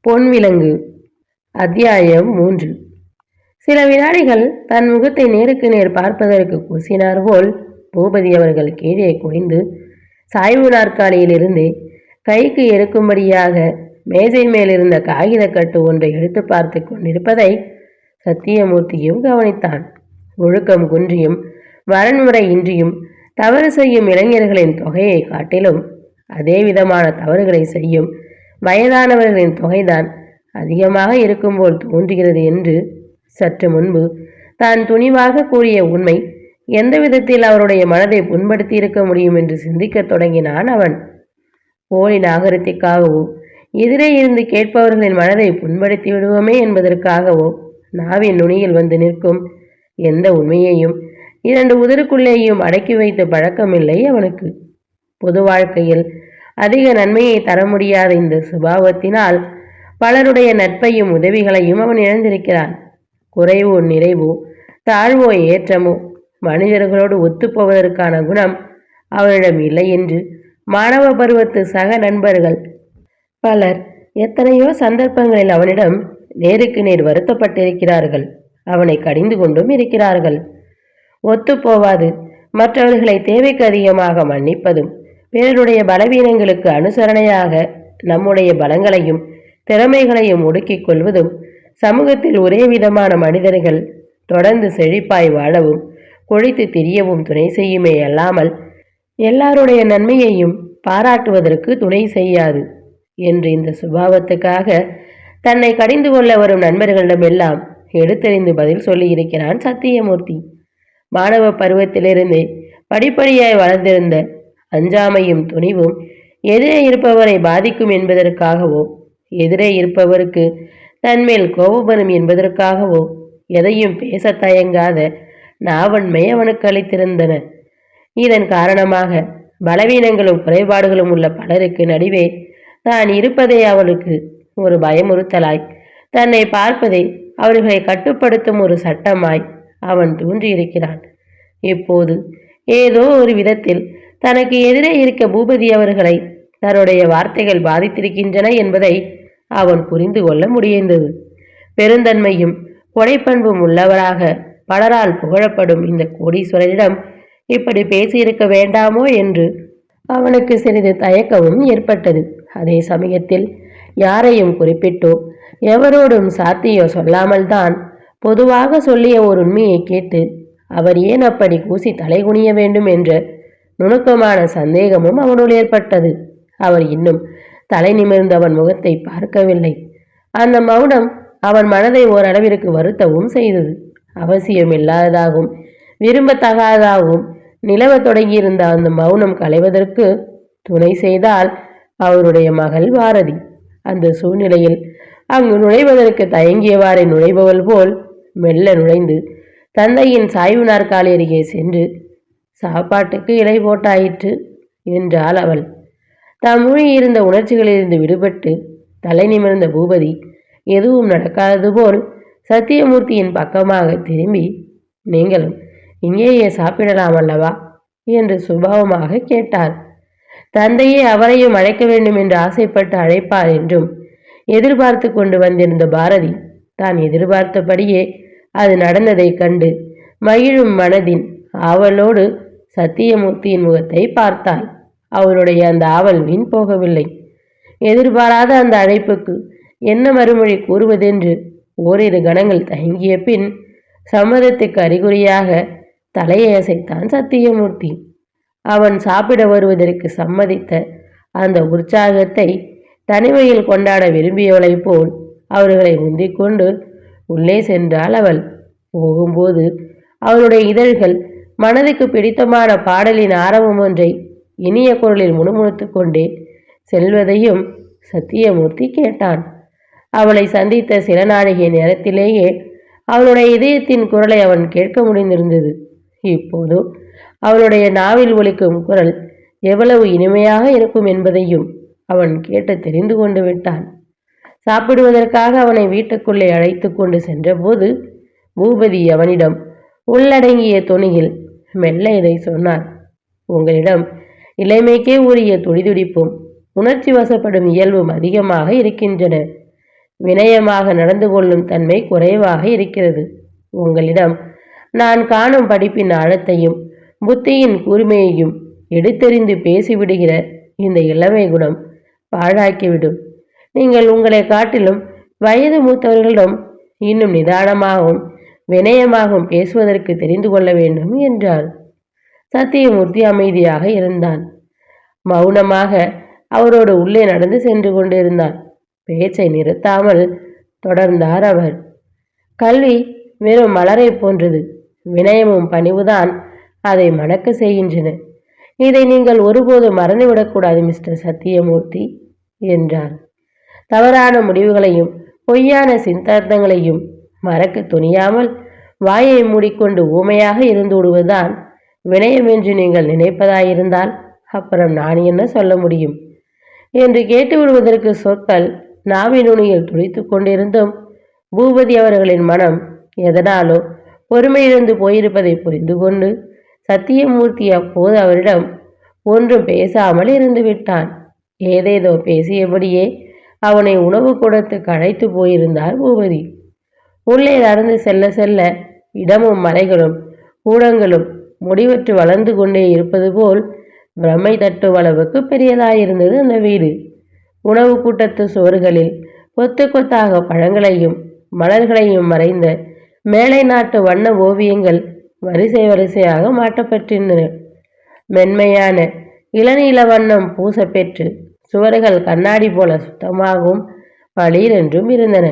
பொன்விலங்கு. அத்தியாயம் 3. சில வினாடிகள் தன் முகத்தை நேருக்கு நேர் பார்ப்பதற்கு கூசினார் போல் பூபதி அவர்கள் கீழே குனிந்து சாய்வு நாற்காலியிலிருந்து கைக்கு எடுக்கும்படியாக மேஜை மேலிருந்த காகித கட்டு ஒன்றை எடுத்து பார்த்து கொண்டிருப்பதை சத்தியமூர்த்தியும் கவனித்தான். ஒழுக்கம் குன்றியும் வரன்முறை இன்றியும் தவறு செய்யும் இளைஞர்களின் தொகையை காட்டிலும் அதே விதமான தவறுகளை செய்யும் வயதானவர்களின் தொகைதான் அதிகமாக இருக்கும் போல் தோன்றுகிறது என்று சற்று முன்பு தான் துணிவாக கூறிய உண்மை எந்த விதத்தில் அவருடைய மனதை புண்படுத்தி இருக்க முடியும் என்று சிந்திக்கத் தொடங்கினான் அவன். போலி நாகரிகத்திற்காகவோ எதிரே இருந்து கேட்பவர்களின் மனதை புண்படுத்தி விடுவோமே என்பதற்காகவோ நாவின் நுனியில் வந்து நிற்கும் எந்த உண்மையையும் 2 உதருக்குள்ளேயும் அடக்கி வைத்த பழக்கமில்லை அவனுக்கு. பொது வாழ்க்கையில் அதிக நன்மையை தர முடியாத இந்த சுபாவத்தினால் பலருடைய நட்பையும் உதவிகளையும் அவன் இழந்திருக்கிறான். குறைவோ நிறைவோ தாழ்வோ ஏற்றமோ மனிதர்களோடு ஒத்துப்போவதற்கான குணம் அவனிடம் இல்லை என்று மாணவ பருவத்து சக நண்பர்கள் பலர் எத்தனையோ சந்தர்ப்பங்களில் அவனிடம் நேருக்கு நேர் வருத்தப்பட்டிருக்கிறார்கள். அவனை கடிந்து கொண்டும் இருக்கிறார்கள். ஒத்துப்போவாது மற்றவர்களை தேவைக்கு அதிகமாக மன்னிப்பதும் பிறருடைய பலவீனங்களுக்கு அனுசரணையாக நம்முடைய பலங்களையும் திறமைகளையும் ஒடுக்கிக் கொள்வதும் சமூகத்தில் ஒரே விதமான மனிதர்கள் தொடர்ந்து செழிப்பாய் வாழவும் கொழித்து திரியவும் துணை செய்யுமே அல்லாமல் எல்லாருடைய நன்மையையும் பாராட்டுவதற்கு துணை செய்யாது என்று இந்த சுபாவத்துக்காக தன்னை கடிந்து கொள்ள வரும் நண்பர்களிடமெல்லாம் எடுத்தறிந்து பதில் சொல்லியிருக்கிறான் சத்தியமூர்த்தி. மாணவ பருவத்திலிருந்து படிப்படியாய் வளர்ந்திருந்த அஞ்சாமையும் துணிவும் எதிரே இருப்பவரை பாதிக்கும் என்பதற்காகவோ எதிரே இருப்பவருக்கு தன்மேல் கோபம் என்பதற்காகவோ எதையும் பேச தயங்காத நாவன்மை அவனுக்கு அளித்திருந்தன. இதன் காரணமாக பலவீனங்களும் குறைபாடுகளும் உள்ள பலருக்கு நடுவே தான் இருப்பதே அவனுக்கு ஒரு பயமுறுத்தலாய், தன்னை பார்ப்பதை அவர்களை கட்டுப்படுத்தும் ஒரு சட்டமாய் அவன் தோன்றியிருக்கிறான். இப்போது ஏதோ ஒரு விதத்தில் தனக்கு எதிரே இருக்க பூபதி அவர்களை தன்னுடைய வார்த்தைகள் பாதித்திருக்கின்றன என்பதை அவன் புரிந்து கொள்ள முடிந்தது. பெருந்தன்மையும் கொடைப்பண்பும் உள்ளவராக பலரால் புகழப்படும் இந்த கோடீஸ்வரரிடம் இப்படி பேசியிருக்க வேண்டாமோ என்று அவனுக்கு சிறிது தயக்கமும் ஏற்பட்டது. அதே சமயத்தில் யாரையும் குறிப்பிட்டோ எவரோடும் சாத்தியோ சொல்லாமல் தான் பொதுவாக சொல்லிய ஒரு உண்மையை கேட்டு அவர் ஏன் அப்படி கூசி தலைகுனிய வேண்டும் என்ற நுணுக்கமான சந்தேகமும் அவனுள் ஏற்பட்டது. அவர் இன்னும் தலை நிமிர்ந்து அவன் முகத்தை பார்க்கவில்லை. அந்த மௌனம் அவன் மனதை ஓரளவிற்கு வருத்தவும் செய்தது. அவசியமில்லாததாகவும் விரும்பத்தகாததாகவும் நிலவ தொடங்கியிருந்த அந்த மௌனம் களைவதற்கு துணை செய்தால் அவருடைய மகள் பாரதி. அந்த சூழ்நிலையில் அங்கு நுழைவதற்கு தயங்கியவாறே நுழைபவள் போல் மெல்ல நுழைந்து தந்தையின் சாய்வு நாற்காலி அருகே சென்று சாப்பாட்டுக்கு இலை போட்டாயிற்று என்றாள் அவள். தாம் மூழ்கியிருந்த உணர்ச்சிகளிலிருந்து விடுபட்டு தலை நிமிர்ந்த பூபதி எதுவும் நடக்காதது போல் சத்தியமூர்த்தியின் பக்கமாக திரும்பி, நீங்களும் இங்கேயே சாப்பிடலாம் அல்லவா என்று சுபாவமாக கேட்டார். தந்தையே அவரையும் அழைக்க வேண்டும் என்று ஆசைப்பட்டு அழைப்பார் என்றும் எதிர்பார்த்து கொண்டு வந்திருந்த பாரதி தான் எதிர்பார்த்தபடியே அது நடந்ததை கண்டு மகிழும் மனதின் ஆவலோடு சத்தியமூர்த்தியின் முகத்தை பார்த்தாள். அவருடைய அந்த ஆவல் வீண் போகவில்லை. எதிர்பாராத அந்த அழைப்புக்கு என்ன மறுமொழி கூறுவதென்று ஓரிரு கணங்கள் தயங்கிய பின் சம்மதத்துக்கு அறிகுறியாக தலையை அசைத்தான் சத்தியமூர்த்தி. அவன் சாப்பிட வருவதற்கு சம்மதித்த அந்த உற்சாகத்தை தனிமையில் கொண்டாட விரும்பியவளைப் போல் அவர்களை முந்திக்கொண்டு உள்ளே சென்றாள் அவள். போகும்போது அவளுடைய இதழ்கள் மனதுக்கு பிடித்தமான பாடலின் ஆரம்பம் ஒன்றை இனிய குரலில் முணுமுணுத்து கொண்டே செல்வதையும் சத்தியமூர்த்தி கேட்டான். அவளை சந்தித்த சில நாழிகை நேரத்திலேயே அவளுடைய இதயத்தின் குரலை அவன் கேட்க முடிந்திருந்தது. இப்போது அவளுடைய நாவில் ஒலிக்கும் குரல் எவ்வளவு இனிமையாக இருக்கும் என்பதையும் அவன் கேட்டு தெரிந்து கொண்டு விட்டான். சாப்பிடுவதற்காக அவனை வீட்டுக்குள்ளே அழைத்து கொண்டு சென்றபோது பூபதி அவனிடம் உள்ளடங்கிய துணியில் மெல்ல இதை சொன்னார். உங்களிடம் இளமைக்கே உரிய துடிதுடிப்பும் உணர்ச்சி வசப்படும் இயல்பும் அதிகமாக இருக்கின்றன. வினயமாக நடந்து கொள்ளும் தன்மை குறைவாக இருக்கிறது. உங்களிடம் நான் காணும் படிப்பின் ஆழத்தையும் புத்தியின் கூர்மையையும் எடுத்தெறிந்து பேசிவிடுகிற இந்த இளமை குணம் பாழாக்கிவிடும். நீங்கள் உங்களை காட்டிலும் வயது மூத்தவர்களிடம் இன்னும் நிதானமாகவும் வினயமாகவும் பேசுவதற்கு தெரிந்து கொள்ள வேண்டும் என்றார். சத்தியமூர்த்தி அமைதியாக இருந்தான். மௌனமாக அவரோடு உள்ளே நடந்து சென்று கொண்டிருந்தான். பேச்சை நிறுத்தாமல் தொடர்ந்தார் அவர். கல்வி வெறும் மலரை போன்றது. வினயமும் பணிவுதான் அதை மணக்க செய்கின்றன. இதை நீங்கள் ஒருபோது மறந்துவிடக்கூடாது மிஸ்டர் சத்தியமூர்த்தி என்றார். தவறான முடிவுகளையும் பொய்யான சித்தாந்தங்களையும் மறக்க துணியாமல் வாயை மூடிக்கொண்டு ஊமையாக இருந்து விடுவதுதான் வினயம் என்று நீங்கள் நினைப்பதாயிருந்தால் அப்புறம் நான் என்ன சொல்ல முடியும் என்று கேட்டு விடுவதற்கு சொற்கள் நாவினுணியில் துடித்து கொண்டிருந்தும் பூபதி அவர்களின் மனம் எதனாலோ பொறுமையிழந்து போயிருப்பதை புரிந்து கொண்டு சத்தியமூர்த்தி அப்போது அவரிடம் ஒன்றும் பேசாமல் இருந்து விட்டான். ஏதேதோ பேசியபடியே அவனை உணவு கூடத்துக்கு அழைத்து போயிருந்தார் பூபதி. உள்ளே நடந்து செல்ல செல்ல இடமும் மலைகளும் கூடங்களும் முடிவற்று வளர்ந்து கொண்டே இருப்பது போல் பிரம்மை தட்டும் அளவுக்கு பெரியதாயிருந்தது அந்த வீடு. உணவு கூட்டத்து சுவர்களில் கொத்து கொத்தாக பழங்களையும் மலர்களையும் மறைந்த மேலை நாட்டு வண்ண ஓவியங்கள் வரிசை வரிசையாக மாட்டப்பட்டிருந்தன. மென்மையான இளநீல வண்ணம் பூச பெற்று சுவர்கள் கண்ணாடி போல சுத்தமாகவும் பளீரென்றும் இருந்தன.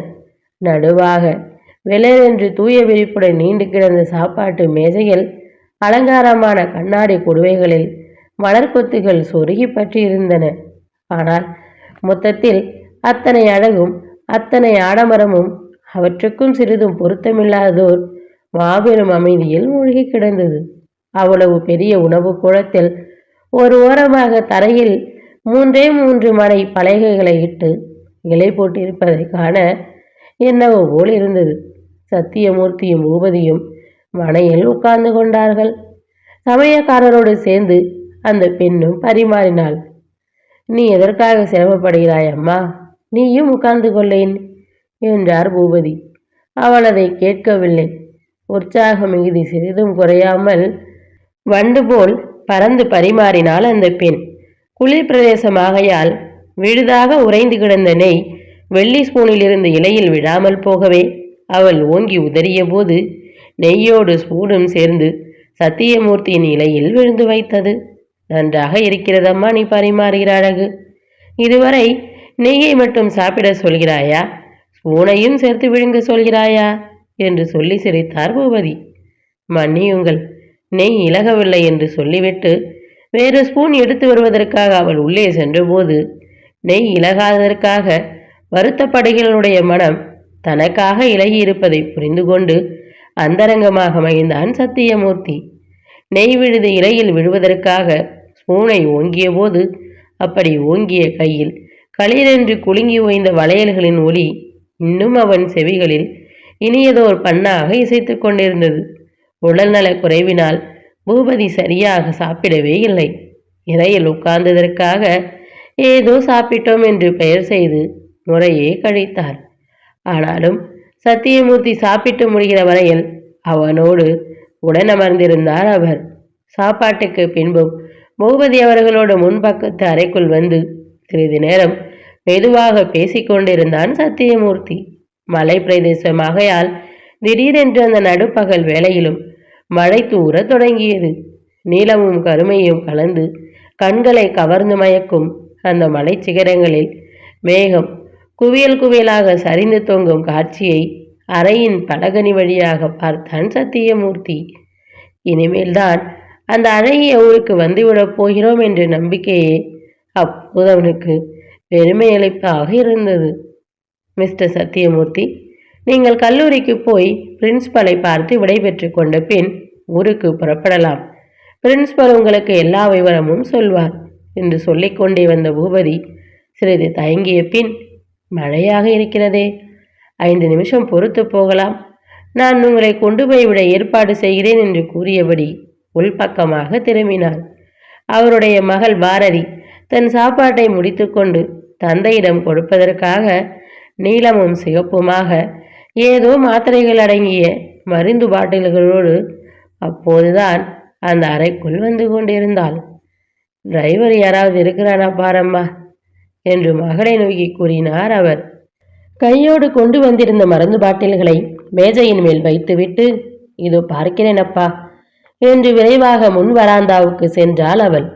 நடுவாக வெளரென்று தூய விரிப்புடன் நீண்டு கிடந்த சாப்பாட்டு மேசையில் அலங்காரமான கண்ணாடி குடுவைகளில் மலர்கொத்துகள் சொருகி பற்றி இருந்தன. ஆனால் மொத்தத்தில் அத்தனை அழகும் அத்தனை ஆடம்பரமும் அவற்றுக்கும் சிறிதும் பொருத்தமில்லாததோர் மாபெரும் அமைதியில் மூழ்கி கிடந்தது. அவ்வளவு பெரிய உணவு கூடத்தில் ஒரு ஓரமாக தரையில் 3 மனை பலகைகளை இட்டு இலை போட்டிருப்பதை காண என்னவோ போல் இருந்தது. சத்தியமூர்த்தியும் பூபதியும் மனையில் உட்கார்ந்து கொண்டார்கள். சமயக்காரரோடு சேர்ந்து அந்த பெண்ணும் பரிமாறினாள். நீ எதற்காக சிரமப்படுகிறாய் அம்மா, நீயும் உட்கார்ந்து கொள்ளேன் என்றார் பூபதி. அவள் அதை கேட்கவில்லை. உற்சாக மிகுதி சிறிதும் குறையாமல் வண்டு போல் பறந்து பரிமாறினாள் அந்த பெண். குளிர் பிரதேசமாகையால் விழுதாக உறைந்து கிடந்த நெய் வெள்ளி ஸ்பூனில் இருந்து இலையில் விழாமல் போகவே அவள் ஓங்கி உதறிய போது நெய்யோடு ஸ்பூனும் சேர்ந்து சத்தியமூர்த்தியின் இலையில் விழுந்து வைத்தது. நன்றாக இருக்கிறதம்மா நீ பரிமாறுகிற அழகு. இதுவரை நெய்யை மட்டும் சாப்பிட சொல்கிறாயா, ஸ்பூனையும் சேர்த்து விழுங்க சொல்கிறாயா என்று சொல்லி சிரித்தார் பூபதி. மன்னியுங்கள், நெய் இலகவில்லை என்று சொல்லிவிட்டு வேறு ஸ்பூன் எடுத்து வருவதற்காக அவள் உள்ளே சென்றபோது நெய் இலகாததற்காக வருத்தப்படுகளுடைய மனம் தனக்காக இலகி இருப்பதை புரிந்து கொண்டு அந்தரங்கமாக மகிழ்ந்தான் சத்தியமூர்த்தி. நெய் விழுது இலையில் விழுவதற்காக ஸ்பூனை ஓங்கிய போது அப்படி ஓங்கிய கையில் களிரென்று குலுங்கி ஓய்ந்த வளையல்களின் ஒளி இன்னும் அவன் செவிகளில் இனியதோர் பண்ணாக இசைத்து கொண்டிருந்தது. உடல்நல குறைவினால் பூபதி சரியாக சாப்பிடவே இல்லை. இலையில் உட்கார்ந்ததற்காக ஏதோ சாப்பிட்டோம் என்று பெயர் செய்து முறையே கழித்தார். ஆனாலும் சத்தியமூர்த்தி சாப்பிட்டு முடிகிற வரையில் அவனோடு உடனமர்ந்திருந்தார் அவர். சாப்பாட்டுக்கு பின்பும் பூபதி அவர்களோடு முன்பக்கத்து அறைக்குள் வந்து சிறிது நேரம் மெதுவாக பேசிக்கொண்டிருந்தான் சத்தியமூர்த்தி. மலை பிரதேசமாகையால் திடீரென்று அந்த நடுப்பகல் வேளையிலும் மழை தூர தொடங்கியது. நீலமும் கருமையும் கலந்து கண்களை கவர்ந்து மயக்கும் அந்த மலை சிகரங்களில் மேகம் குவியல் குவியலாக சரிந்து தொங்கும் காட்சியை அறையின் பலகனி வழியாக பார்த்தான் சத்தியமூர்த்தி. இனிமேல்தான் அந்த அழகிய ஊருக்கு வந்துவிடப் போகிறோம் என்ற நம்பிக்கையே அப்போது அவனுக்கு பெருமையளிப்பாக இருந்தது. மிஸ்டர் சத்தியமூர்த்தி, நீங்கள் கல்லூரிக்கு போய் பிரின்ஸ்பலை பார்த்து விடைபெற்று கொண்ட பின் ஊருக்கு புறப்படலாம். பிரின்ஸ்பல் உங்களுக்கு எல்லா விவரமும் சொல்வார் என்று சொல்லிக்கொண்டே வந்த பூபதி சிறிது தயங்கிய பின், மழையாக இருக்கிறதே, 5 நிமிஷம் பொறுத்து போகலாம், நான் உங்களை கொண்டு போய் விட ஏற்பாடு செய்கிறேன் என்று கூறியபடி உள்பக்கமாக திரும்பினார். அவருடைய மகள் பாரதி தன் சாப்பாட்டை முடித்துக்கொண்டு தந்தையிடம் கொடுப்பதற்காக நீலமும் சிவப்புமாக ஏதோ மாத்திரைகள் அடங்கிய மருந்து பாட்டில்களோடு அப்போதுதான் அந்த அறைக்குள் வந்து கொண்டிருந்தாள். டிரைவர் யாராவது இருக்கிறானா பாரம்மா என்று மகளை நோக்கி கூறினார் அவர். கையோடு கொண்டு வந்திருந்த மருந்து பாட்டில்களை மேஜையின் மேல் வைத்துவிட்டு, இதோ பார்க்கிறேன் அப்பா என்று விரைவாக முன் வராந்தாவுக்கு சென்றாள் அவள்.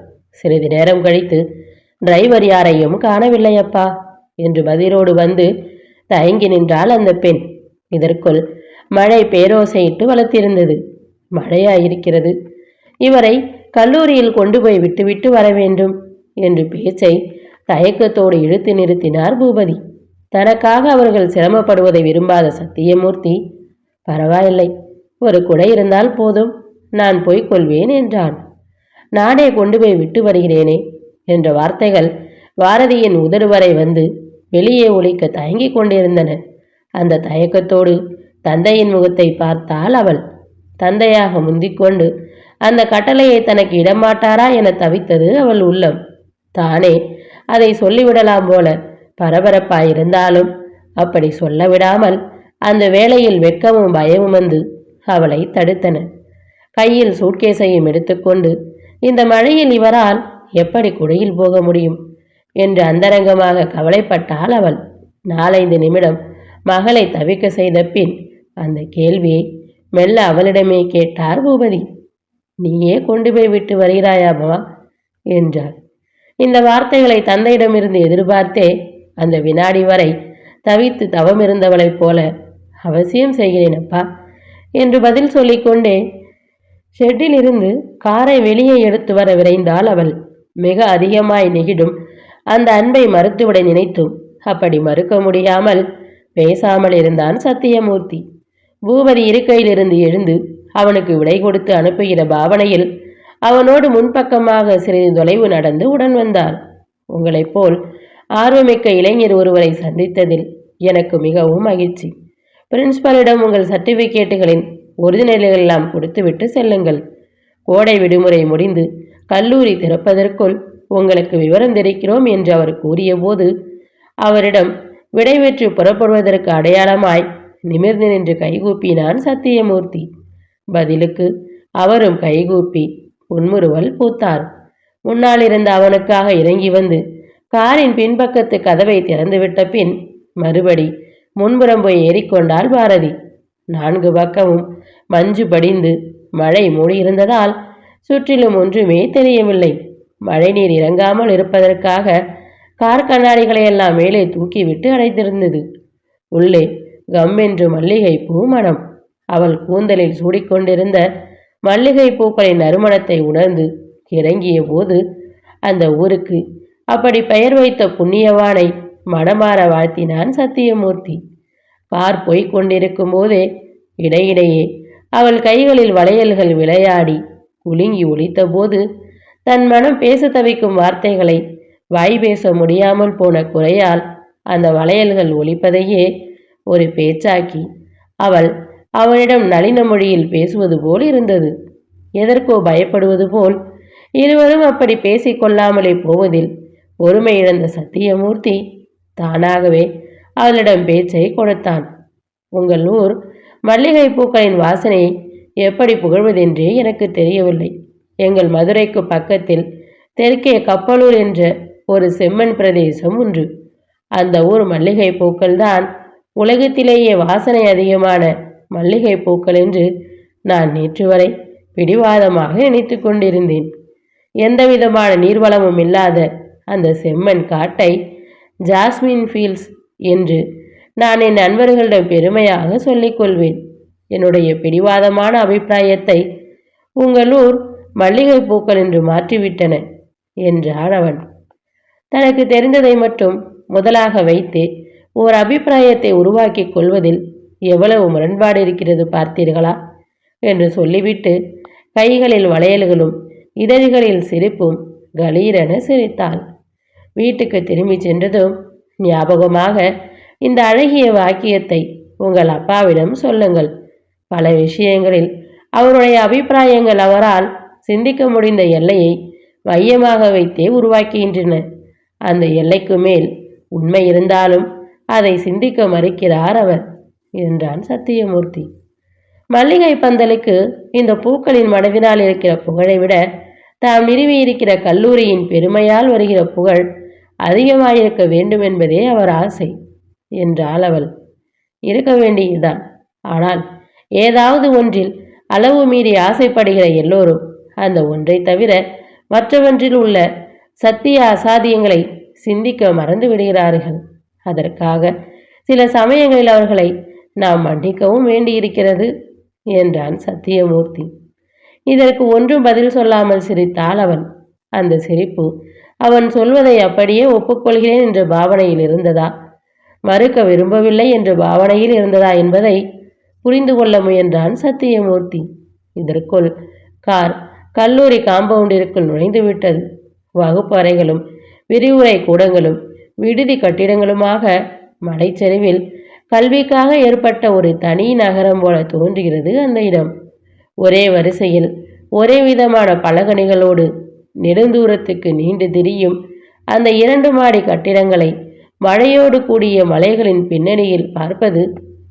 சிறிது நேரம் கழித்து, டிரைவர் யாரையும் காணவில்லை அப்பா என்று பதிலோடு வந்து தயங்கி நின்றாள் அந்த பெண். இதற்குள் மழை பேரோசையிட்டு வளர்த்திருந்தது. மழையாயிருக்கிறது, இவரை கல்லூரியில் கொண்டு போய் விட்டுவிட்டு வர வேண்டும் என்று பேச்சை தயக்கத்தோடு இழுத்து நிறுத்தினார் பூபதி. தனக்காக அவர்கள் சிரமப்படுவதை விரும்பாத சத்தியமூர்த்தி, பரவாயில்லை, ஒரு குடை இருந்தால் போதும், நான் போய்க் கொள்வேன் என்றான். நானே கொண்டு போய் விட்டு வருகிறேனே என்ற வார்த்தைகள் பாரதியின் உதடு வரை வந்து வெளியே ஒலிக்க தயங்கிக் கொண்டிருந்தன. அந்த தயக்கத்தோடு தந்தையின் முகத்தை பார்த்தாள் அவள். தந்தையாக முந்திக்கொண்டு அந்த கட்டளையை தனக்கு இடமாட்டாரா என தவித்தது அவள் உள்ளம். தானே அதை சொல்லிவிடலாம் போல பரபரப்பாயிருந்தாலும் அப்படி சொல்ல விடாமல் அந்த வேளையில் வெட்கமும் பயமும் வந்து அவளை தடுத்தன. கையில் சூட்கேஸையும் எடுத்துக்கொண்டு இந்த மழையில் இவரால் எப்படி குடையில் போக முடியும் என்று அந்தரங்கமாக கவலைப்பட்டாள் அவள். 4-5 நிமிடம் மகளை தவிக்க செய்த பின் அந்த கேள்வியை மெல்ல அவளிடமே கேட்டார் பூபதி. நீயே கொண்டு போய் விட்டு வருகிறாயாமா என்றார். இந்த வார்த்தைகளை தந்தையிடமிருந்து எதிர்பார்த்தே அந்த வினாடி வரை தவித்து தவமிருந்தவளைப் போல அவசியம் செய்கிறேன் அப்பா என்று பதில் சொல்லிக்கொண்டே ஷெட்டில் இருந்து காரை வெளியே எடுத்து வர விரைந்தாள் அவள். மிக அதிகமாய் நெகிடும் அந்த அன்பை மறுத்துவிட நினைத்தும் அப்படி மறுக்க முடியாமல் பேசாமல் இருந்தான் சத்தியமூர்த்தி. பூபதி இருக்கையிலிருந்து எழுந்து அவனுக்கு விடை கொடுத்து அனுப்புகிற பாவனையில் அவனோடு முன்பக்கமாக சிறிது தொலைவு நடந்து உடன் வந்தார். உங்களைப் போல் ஆர்வமிக்க இளைஞர் ஒருவரை சந்தித்ததில் எனக்கு மிகவும் மகிழ்ச்சி. பிரின்ஸ்பலிடம் உங்கள் சர்டிபிகேட்டுகளின் ஒரிஜினல்கள் எல்லாம் கொடுத்துவிட்டு செல்லுங்கள். கோடை விடுமுறை முடிந்து கல்லூரி திறப்பதற்குள் உங்களுக்கு விவரம் தெரிக்கிறோம் என்று அவர் கூறிய போது அவரிடம் விடைபெற்று புறப்படுவதற்கு அடையாளமாய் நிமிர்ந்து நின்று கைகூப்பினான் சத்தியமூர்த்தி. பதிலுக்கு அவரும் கைகூப்பி புன்முறுவல் பூத்தார். முன்னால் இருந்த அவனுக்காக இறங்கி வந்து காரின் பின்பக்கத்து கதவை திறந்துவிட்ட பின் மறுபடி முன்புறம் போய் ஏறிக்கொண்டாள் பாரதி. 4 பக்கமும் மஞ்சு படிந்து மழை மூடியிருந்ததால் சுற்றிலும் ஒன்றுமே தெரியவில்லை. மழை நீர் இறங்காமல் இருப்பதற்காக கார் கண்ணாடிகளை எல்லாம் மேலே தூக்கிவிட்டு அடைத்திருந்தது. உள்ளே கம்மென்று மல்லிகை பூ மனம். அவள் கூந்தலில் சூடிக்கொண்டிருந்த மல்லிகை பூக்களின் நறுமணத்தை உணர்ந்து இறங்கிய போது அந்த ஊருக்கு அப்படி பெயர் வைத்த புண்ணியவானை மனமாற வாழ்த்தினான் சத்தியமூர்த்தி. கார் போய்க் கொண்டிருக்கும் போதே இடையிடையே அவள் கைகளில் வளையல்கள் விளையாடி குலுங்கி ஒலித்த போது தன் மனம் பேச தவிக்கும் வார்த்தைகளை வாய் பேச முடியாமல் போன குறையால் அந்த வளையல்கள் ஒலிப்பதையே ஒரு பேச்சாக்கி அவள் அவனிடம் நளின மொழியில் பேசுவது போல் இருந்தது. எதற்கோ பயப்படுவது போல் இருவரும் அப்படி பேசிக்கொள்ளாமலே போவதில் பொறுமை இழந்த சத்தியமூர்த்தி தானாகவே அவளிடம் பேச்சை கொடுத்தான். உங்கள் ஊர் மல்லிகை பூக்களின் வாசனையை எப்படி புகழ்வதென்றே எனக்கு தெரியவில்லை. எங்கள் மதுரைக்கு பக்கத்தில் தெற்கே கப்பலூர் என்ற ஒரு செம்மண் பிரதேசம் உண்டு. அந்த ஊர் மல்லிகை பூக்கள் தான் உலகத்திலேயே வாசனை அதிகமான மல்லிகை பூக்கள் என்று நான் நேற்று வரை பிடிவாதமாக நினைத்து கொண்டிருந்தேன். எந்தவிதமான நீர்வளமும் இல்லாத அந்த செம்மண் காட்டை ஜாஸ்மின் ஃபீல்ட்ஸ் என்று நான் என் நண்பர்களிடம் பெருமையாக சொல்லிக்கொள்வேன். என்னுடைய பிடிவாதமான அபிப்பிராயத்தை உங்கள் ஊர் மல்லிகை பூக்கள் என்று மாற்றிவிட்டன என்றான் அவன். தனக்கு தெரிந்ததை மட்டும் முதலாக வைத்தே ஓர் அபிப்பிராயத்தை உருவாக்கி கொள்வதில் எவ்வளவு முரண்பாடு இருக்கிறது பார்த்தீர்களா என்று சொல்லிவிட்டு கைகளில் வளையல்களும் இதழ்களில் சிரிப்பும் கலீரென சிரித்தாள். வீட்டுக்கு திரும்பி சென்றதும் ஞாபகமாக இந்த அழகிய வாக்கியத்தை உங்கள் அப்பாவிடம் சொல்லுங்கள். பல விஷயங்களில் அவருடைய அபிப்பிராயங்கள் அவரால் சிந்திக்க முடிந்த எல்லையை மையமாக வைத்தே உருவாக்குகின்றன. அந்த எல்லைக்கு மேல் உண்மை இருந்தாலும் அதை சிந்திக்க மறுக்கிறார் அவர் என்றான் சத்தியமூர்த்தி. மல்லிகை பந்தலுக்கு இந்த பூக்களின் மனதினால் இருக்கிற புகழை விட தாம் நிறுவியிருக்கிற கல்லூரியின் பெருமையால் வருகிற புகழ் அதிகமாயிருக்க வேண்டும் என்பதே அவர் ஆசை என்றாள் அவள். இருக்க வேண்டியதுதான். ஆனால் ஏதாவது ஒன்றில் அளவு மீறி ஆசைப்படுகிற எல்லோரும் அந்த ஒன்றை தவிர மற்றவற்றில் உள்ள சத்திய அசாத்தியங்களை சிந்திக்க மறந்து விடுகிறார்கள். அதற்காக சில சமயங்களில் அவர்களை நாம் மன்னிக்கவும் வேண்டியிருக்கிறது என்றான் சத்தியமூர்த்தி. இதற்கு ஒன்றும் பதில் சொல்லாமல் சிரித்தாள் அவன். அந்த சிரிப்பு அவன் சொல்வதை அப்படியே ஒப்புக்கொள்கிறேன் என்ற பாவனையில் இருந்ததா, மறுக்க விரும்பவில்லை என்ற பாவனையில் இருந்ததா என்பதை புரிந்து கொள்ள முயன்றான் சத்தியமூர்த்தி. இதற்குள் கார் கல்லூரி காம்பவுண்டிற்குள் நுழைந்து விட்டது. வகுப்பு அறைகளும் விரிவுரை கூடங்களும் விடுதி கட்டிடங்களுமாக மலைச்சரிவில் கல்விக்காக ஏற்பட்ட ஒரு தனி நகரம் போல தோன்றுகிறது அந்த இடம். ஒரே வரிசையில் ஒரே விதமான பலகணிகளோடு நெடுந்தூரத்துக்கு நீண்டு திரியும் அந்த 2 மாடி கட்டிடங்களை மழையோடு கூடிய மலைகளின் பின்னணியில் பார்ப்பது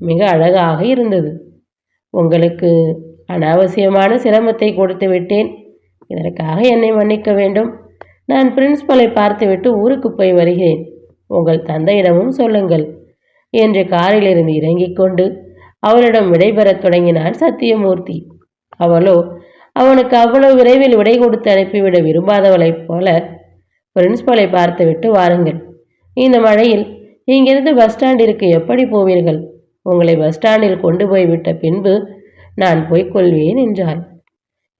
மிக அழகாக இருந்தது. உங்களுக்கு அனாவசியமான சிரமத்தை கொடுத்து விட்டேன். இதற்காக என்னை மன்னிக்க வேண்டும். நான் பிரின்ஸ்பலை பார்த்துவிட்டு ஊருக்கு போய் வருகிறேன். உங்கள் தந்தையிடமும் சொல்லுங்கள் என்று காரிலிருந்து இறங்கிக் கொண்டு அவளிடம் விடைபெறத் தொடங்கினான் சத்தியமூர்த்தி. அவளோ அவனுக்கு அவ்வளவு விரைவில் விடை கொடுத்து அனுப்பிவிட விரும்பாதவளைப் போல, பிரின்ஸ்பலை பார்த்துவிட்டு வாருங்கள். இந்த மழையில் இங்கிருந்து பஸ் ஸ்டாண்டிற்கு எப்படி போவீர்கள்? உங்களை பஸ் ஸ்டாண்டில் கொண்டு போய் விட்ட பின்பு நான் போய்க்கொள்வேன் என்றாள்.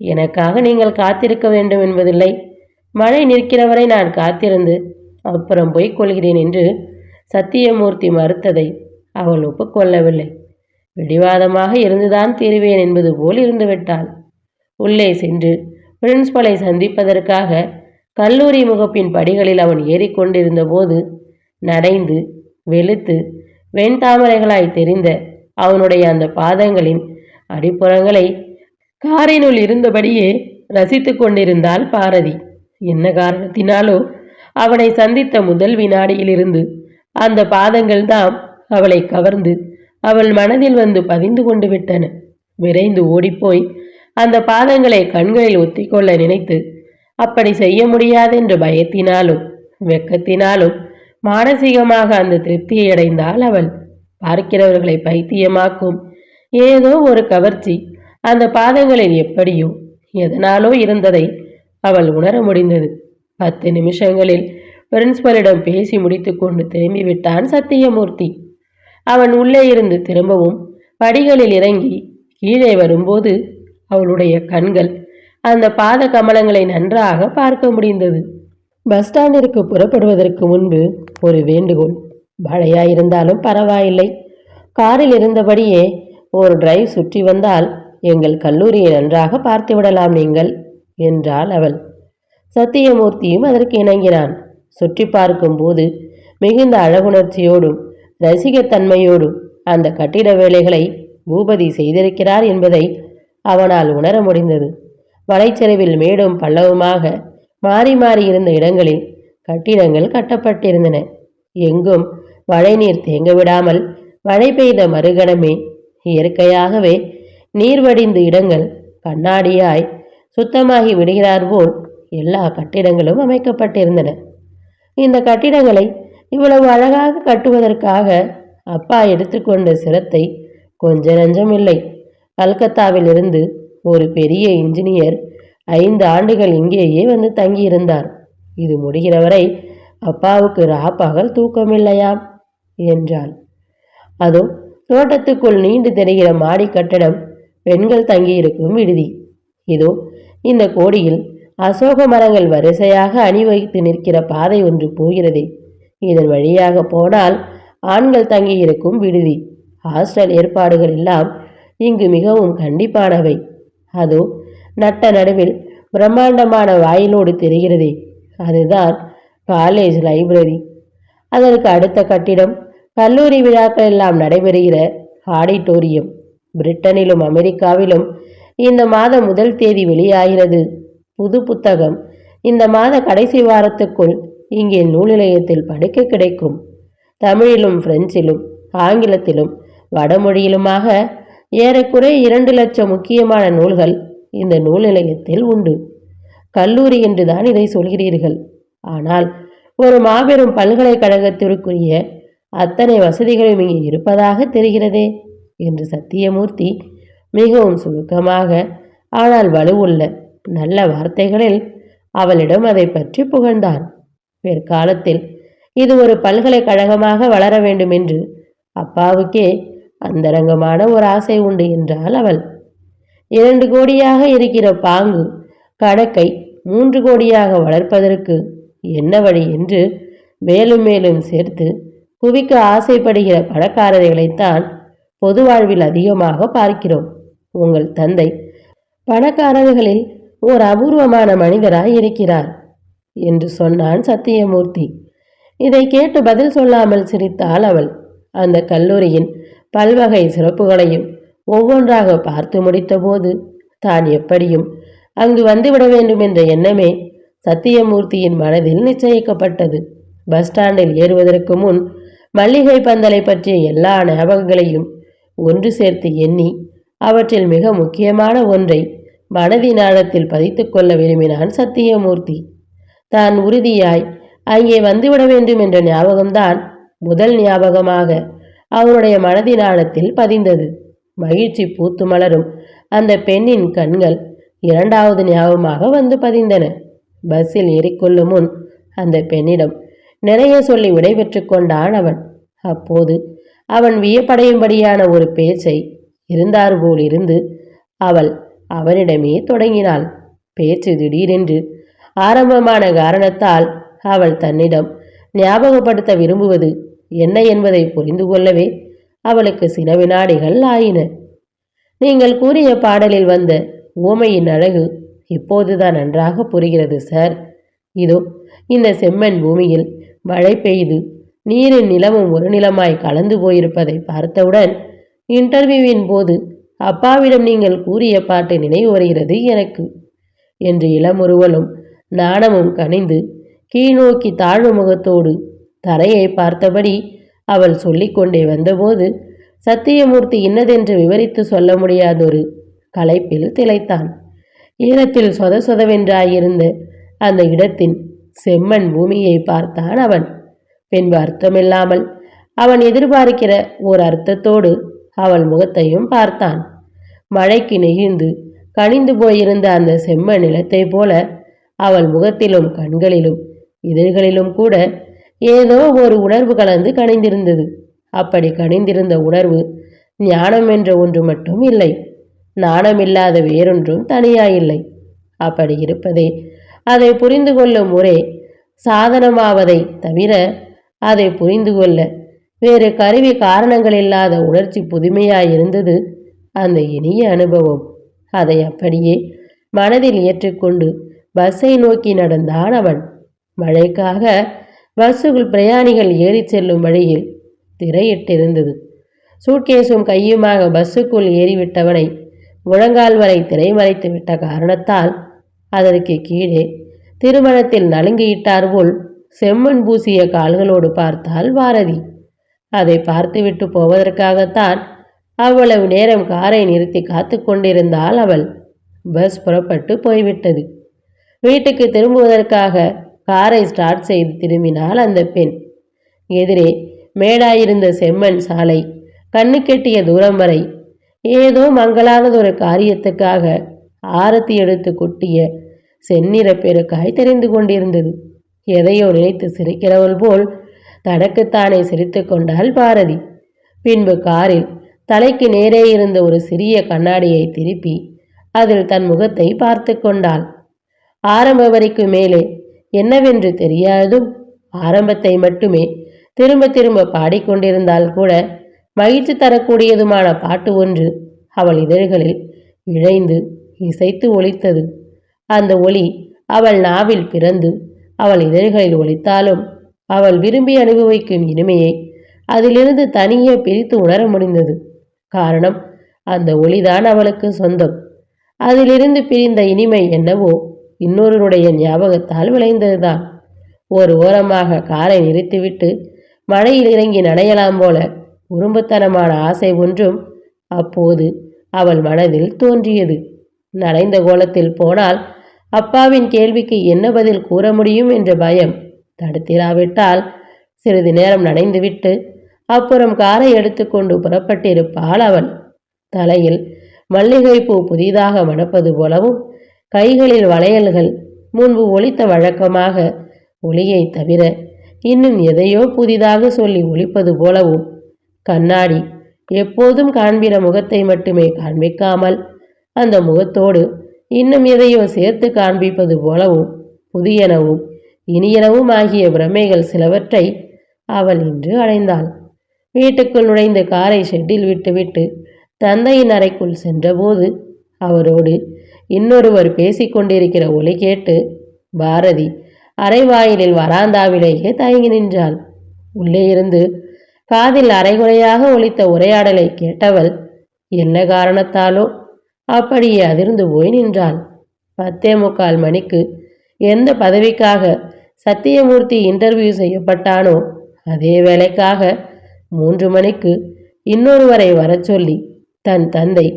எனக்காக நீங்கள் காத்திருக்க வேண்டும் என்பதில்லை. மழை நிற்கிறவரை நான் காத்திருந்து அப்புறம் போய்க்கொள்கிறேன் என்று சத்தியமூர்த்தி மறுத்ததை அவள் ஒப்புக்கொள்ளவில்லை. பிடிவாதமாக இருந்துதான் தீருவேன் என்பது போல் இருந்துவிட்டாள். உள்ளே சென்று பிரின்ஸ்பலை சந்திப்பதற்காக கல்லூரி முகப்பின் படிகளில் அவன் ஏறிக்கொண்டிருந்த போது நடைந்து வெளுத்து வெண்தாமரைகளாய் தெரிந்த அவனுடைய அந்த பாதங்களின் அடிப்புறங்களை காரினுள் இருந்தபடியே ரசித்து கொண்டிருந்தாள் பாரதி. என்ன காரணத்தினாலோ அவனை சந்தித்த முதல் வினாடியிலிருந்து அந்த பாதங்கள் தான் அவளை கவர்ந்து அவள் மனதில் வந்து பதிந்து கொண்டு விட்டன. விரைந்து ஓடிப்போய் அந்த பாதங்களை கண்களில் ஒத்திக்கொள்ள நினைத்து அப்படி செய்ய முடியாதென்ற பயத்தினாலும் வெக்கத்தினாலும் மானசீகமாக அந்த திருப்தியை அடைந்தாள் அவள். பார்க்கிறவர்களை பைத்தியமாக்கும் ஏதோ ஒரு கவர்ச்சி அந்த பாதங்களில் எப்படியோ எதனாலோ இருந்ததை அவள் உணர முடிந்தது. 10 நிமிஷங்களில் பிரின்ஸ்பலிடம் பேசி முடித்து கொண்டு திரும்பிவிட்டான் சத்தியமூர்த்தி. அவன் உள்ளே இருந்து திரும்பவும் படிகளில் இறங்கி கீழே வரும்போது அவளுடைய கண்கள் அந்த பாத கமலங்களை நன்றாக பார்க்க முடிந்தது. பஸ் ஸ்டாண்டிற்கு புறப்படுவதற்கு முன்பு ஒரு வேண்டுகோள். மழையாயிருந்தாலும் பரவாயில்லை, காரில் இருந்தபடியே ஒரு டிரைவ் சுற்றி வந்தால் எங்கள் கல்லூரியை நன்றாக பார்த்து விடலாம் நீங்கள் என்றாள் அவள். சத்தியமூர்த்தியும் அதற்கு இணங்கினான். சுற்றி பார்க்கும்போது மிகுந்த அழகுணர்ச்சியோடும் ரசிகத்தன்மையோடும் அந்த கட்டிட வேலைகளை பூபதி செய்திருக்கிறார் என்பதை அவனால் உணர முடிந்தது. வலைச்சரிவில் மேடும் பள்ளவுமாக மாறி மாறி இருந்த இடங்களில் கட்டிடங்கள் கட்டப்பட்டிருந்தன. எங்கும் மழை நீர் தேங்க விடாமல் மழை பெய்த மறுகணமே இயற்கையாகவே நீர் வடிந்து இடங்கள் கண்ணாடியாய் சுத்தமாகி விடுகிறார் போல் எல்லா கட்டிடங்களும் அமைக்கப்பட்டிருந்தன. இந்த கட்டிடங்களை இவ்வளவு அழகாக கட்டுவதற்காக அப்பா எடுத்துக்கொண்ட சிரத்தை கொஞ்ச நஞ்சம் இல்லை. கல்கத்தாவில் இருந்து ஒரு பெரிய இன்ஜினியர் 5 ஆண்டுகள் இங்கேயே வந்து தங்கியிருந்தார். இது முடிகிறவரை அப்பாவுக்கு ராப்பகல் தூக்கமில்லையாம் என்றாள். அதோ தோட்டத்துக்குள் நீண்டு தெரிகிற மாடி கட்டடம் பெண்கள் தங்கியிருக்கும் விடுதி. இதோ இந்த கோடியில் அசோக மரங்கள் வரிசையாக அணிவகுத்து நிற்கிற பாதை ஒன்று போகிறதே, இதன் வழியாக போனால் ஆண்கள் தங்கியிருக்கும் விடுதி. ஹாஸ்டல் ஏற்பாடுகள் எல்லாம் இங்கு மிகவும் கண்டிப்பானவை. அதோ நட்ட நடுவில் பிரம்மாண்டமான வாயிலோடு தெரிகிறதே, அதுதான் காலேஜ் லைப்ரரி. அதற்கு அடுத்த கட்டிடம் கல்லூரி விழாக்கள் எல்லாம் நடைபெறுகிற ஆடிட்டோரியம். பிரிட்டனிலும் அமெரிக்காவிலும் இந்த மாதம் 1 தேதி வெளியாகிறது புது புத்தகம். இந்த மாத கடைசி வாரத்துக்குள் இங்கே நூல் நிலையத்தில் படிக்க கிடைக்கும். தமிழிலும் பிரெஞ்சிலும் ஆங்கிலத்திலும் வடமொழியிலுமாக ஏறக்குறை 2 லட்சம் முக்கியமான நூல்கள் இந்த நூல் நிலையத்தில் உண்டு. கல்லூரி என்றுதான் இதை சொல்கிறீர்கள். ஆனால் ஒரு மாபெரும் பல்கலைக்கழகத்திற்குரிய அத்தனை வசதிகளும் இங்கே இருப்பதாக தெரிகிறதே என்று சத்தியமூர்த்தி மிகவும் சுருக்கமாக ஆனால் வலுவுள்ள நல்ல வார்த்தைகளில் அவளிடம் அதை பற்றி புகழ்ந்தான். பிற்காலத்தில் இது ஒரு பல்கலைக்கழகமாக வளர வேண்டும் என்று அப்பாவுக்கே அந்தரங்கமான ஒரு ஆசை உண்டு என்றாள் அவள். 2 கோடியாக இருக்கிற பாங்கு கணக்கை 3 கோடியாக வளர்ப்பதற்கு என்ன வழி என்று மேலும் மேலும் சேர்த்து குவிக்க ஆசைப்படுகிற பணக்காரர்களைத்தான் பொது வாழ்வில் அதிகமாக பார்க்கிறோம். உங்கள் தந்தை பணக்காரர்களில் ஓர் அபூர்வமான மனிதராய் இருக்கிறார் என்று சொன்னான் சத்தியமூர்த்தி. இதை கேட்டு பதில் சொல்லாமல் சிரித்தாள் அவள். அந்த கல்லூரியின் பல்வகை சிறப்புகளையும் ஒவ்வொன்றாக பார்த்து முடித்தபோது தான் எப்படியும் அங்கு வந்துவிட வேண்டும் என்ற எண்ணமே சத்தியமூர்த்தியின் மனதில் நிச்சயிக்கப்பட்டது. பஸ் ஸ்டாண்டில் ஏறுவதற்கு முன் மல்லிகை பந்தலை பற்றிய எல்லா ஞாபகங்களையும் ஒன்று சேர்த்து எண்ணி அவற்றில் மிக முக்கியமான ஒன்றை மனதின் ஆழத்தில் பதித்து கொள்ள விரும்பினான் சத்தியமூர்த்தி. தான் உறுதியாய் அங்கே வந்துவிட வேண்டும் என்ற ஞாபகம்தான் முதல் ஞாபகமாக அவனுடைய மனதின் ஆழத்தில் பதிந்தது. மகிழ்ச்சி பூத்து மலரும் அந்த பெண்ணின் கண்கள் 2வது ஞாபகமாக வந்து பதிந்தன. பஸ்ஸில் ஏறிக்கொள்ளும் முன் அந்த பெண்ணிடம் நிறைய சொல்லி விடைபெற்று கொண்டான் அவன். அப்போது அவன் வியப்படையும்படியான ஒரு பேச்சை இருந்தார் போல் இருந்து அவள் அவனிடமே தொடங்கினாள். பேச்சு திடீரென்று ஆரம்பமான காரணத்தால் அவள் தன்னிடம் ஞாபகப்படுத்த விரும்புவது என்ன என்பதை புரிந்து கொள்ளவே அவளுக்கு சில வினாடிகள் ஆயின. நீங்கள் கூறிய பாடலில் வந்த ஊமையின் அழகு இப்போதுதான் நன்றாக புரிகிறது சார். இதோ இந்த செம்மண் பூமியில் மழை பெய்து நீரின் நிலமும் ஒரு நிலமாய் கலந்து போயிருப்பதை பார்த்தவுடன் இன்டர்வியூவின் போது அப்பாவிடம் நீங்கள் கூறிய பாட்டு நினைவு வருகிறது எனக்கு என்று இளமுருவலும் நாணமும் கனிந்து கீழ்நோக்கி தாழ்வு முகத்தோடு தரையை பார்த்தபடி அவள் சொல்லிக்கொண்டே வந்தபோது சத்தியமூர்த்தி இன்னதென்று விவரித்து சொல்ல முடியாதொரு களைப்பில் திளைத்தான். ஈரத்தில் சொதவென்றாயிருந்த அந்த இடத்தின் செம்மண் பூமியை பார்த்தான் அவன். பின்பு அர்த்தமில்லாமல் அவன் எதிர்பார்க்கிற ஓர் அர்த்தத்தோடு அவள் முகத்தையும் பார்த்தான். மழைக்கு நெகிழ்ந்து கனிந்து போயிருந்த அந்த செம்மண் நிலத்தை போல அவள் முகத்திலும் கண்களிலும் இதழ்களிலும் கூட ஏதோ ஒரு உணர்வு கலந்து கனிந்திருந்தது. அப்படி கனிந்திருந்த உணர்வு ஞானம் என்ற ஒன்று மட்டும் இல்லை, நாணமில்லாத வேறொன்றும் தனியாயில்லை. அப்படி இருப்பதே அதை புரிந்து கொள்ளும் முறை சாதனமாவதை தவிர அதை புரிந்து கொள்ள வேறு கருவி காரணங்கள் இல்லாத உணர்ச்சி புதுமையாயிருந்தது அந்த இனிய அனுபவம். அதை அப்படியே மனதில் ஏற்றுக்கொண்டு பஸ்ஸை நோக்கி நடந்தான் அவன். மழைக்காக பஸ்ஸுக்குள் பிரயாணிகள் ஏறி செல்லும் வழியில் திரையிட்டிருந்தது. சூட்கேஸும் கையுமாக பஸ்ஸுக்குள் ஏறிவிட்டவனை முழங்கால் வரை திரை மறைத்து விட்ட காரணத்தால் அதற்கு கீழே திருமணத்தில் நலுங்கியிட்டார் போல் செம்மண் பூசிய கால்களோடு பார்த்தாள் பாரதி. அதை பார்த்துவிட்டு போவதற்காகத்தான் அவ்வளவு நேரம் காரை நிறுத்தி காத்து கொண்டிருந்தாள் அவள். பஸ் புறப்பட்டு போய்விட்டது. வீட்டுக்கு திரும்புவதற்காக காரை ஸ்டார்ட் செய்து திரும்பினாள் அந்த பெண். எதிரே மேடாயிருந்த செம்மண் சாலை கண்ணு கெட்டிய தூரம் வரை ஏதோ மங்களானதொரு காரியத்துக்காக ஆரத்தி எடுத்து கொட்டிய செந்நிற பெருக்காய் தெரிந்து கொண்டிருந்தது. எதையோ நினைத்து சிரிக்கிறவள் போல் தனக்குத்தானே சிரித்து கொண்டாள் பாரதி. பின்பு காரில் தலைக்கு நேரே இருந்த ஒரு சிறிய கண்ணாடியை திருப்பி அதில் தன் முகத்தை பார்த்து கொண்டாள். ஆரம்ப வரிக்கு மேலே என்னவென்று தெரியாதும் ஆரம்பத்தை மட்டுமே திரும்ப திரும்ப பாடிக்கொண்டிருந்தால் கூட மகிழ்ச்சி தரக்கூடியதுமான பாட்டு ஒன்று அவள் இதழ்களில் இழைந்து இசைத்து ஒலித்தது. அந்த ஒலி அவள் நாவில் பிறந்து அவள் இதழ்களில் ஒலித்தாலும் அவள் விரும்பி அனுபவிக்கும் இனிமையை அதிலிருந்து தனியே பிரித்து உணர முடிந்தது. காரணம், அந்த ஒலிதான் அவளுக்கு சொந்தம். அதிலிருந்து பிரிந்த இனிமை என்னவோ இன்னொருடைய ஞாபகத்தால் விளைந்ததுதான். ஒரு ஓரமாக காரை நிறுத்திவிட்டு மழையில் இறங்கி நனையலாம் போல குறும்புத்தனமான ஆசை ஒன்றும் அப்போது அவள் மனதில் தோன்றியது. நனைந்த கோலத்தில் போனால் அப்பாவின் கேள்விக்கு என்ன பதில் கூற முடியும் என்ற பயம் தடுத்திராவிட்டால் சிறிது நேரம் நனைந்துவிட்டு அப்புறம் காரை எடுத்துக்கொண்டு புறப்பட்டிருப்பாள் அவள். தலையில் மல்லிகைப்பூ புதிதாக மணப்பது போலவும், கைகளில் வளையல்கள் முன்பு ஒலித்த வழக்கமாக ஒளியை தவிர இன்னும் எதையோ புதிதாக சொல்லி ஒலிப்பது போலவும், கண்ணாடி எப்போதும் காண்பிற முகத்தை மட்டுமே காண்பிக்காமல் அந்த முகத்தோடு இன்னும் எதையோ சேர்த்து காண்பிப்பது போலவும் புதியனவும் இனியனவும் ஆகிய பிரமைகள் சிலவற்றை அவள் இன்று அடைந்தாள். வீட்டுக்குள் நுழைந்து காரை ஷெட்டில் விட்டுவிட்டு தந்தையின் அறைக்குள் சென்றபோது அவரோடு இன்னொருவர் பேசிக்கொண்டிருக்கிற ஒலி கேட்டு பாரதி அரைவாயிலில் வராந்தாவிலேயே தயங்கி நின்றாள். உள்ளே இருந்து காதில் அரைகுறையாக ஒலித்த உரையாடலை கேட்டவள் என்ன காரணத்தாலோ அப்படியே அதிர்ந்து போய் நின்றாள். 10:45 மணிக்கு எந்த பதவிக்காக சத்தியமூர்த்தி இன்டர்வியூ செய்யப்பட்டானோ அதே வேலைக்காக 3 மணிக்கு இன்னொருவரை வரச் சொல்லி தன் தந்தை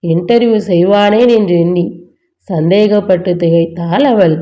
இன்டர்வியூ செய்வானேன் என்று எண்ணி சந்தேகப்பட்டு திகைத்தாள் அவள்.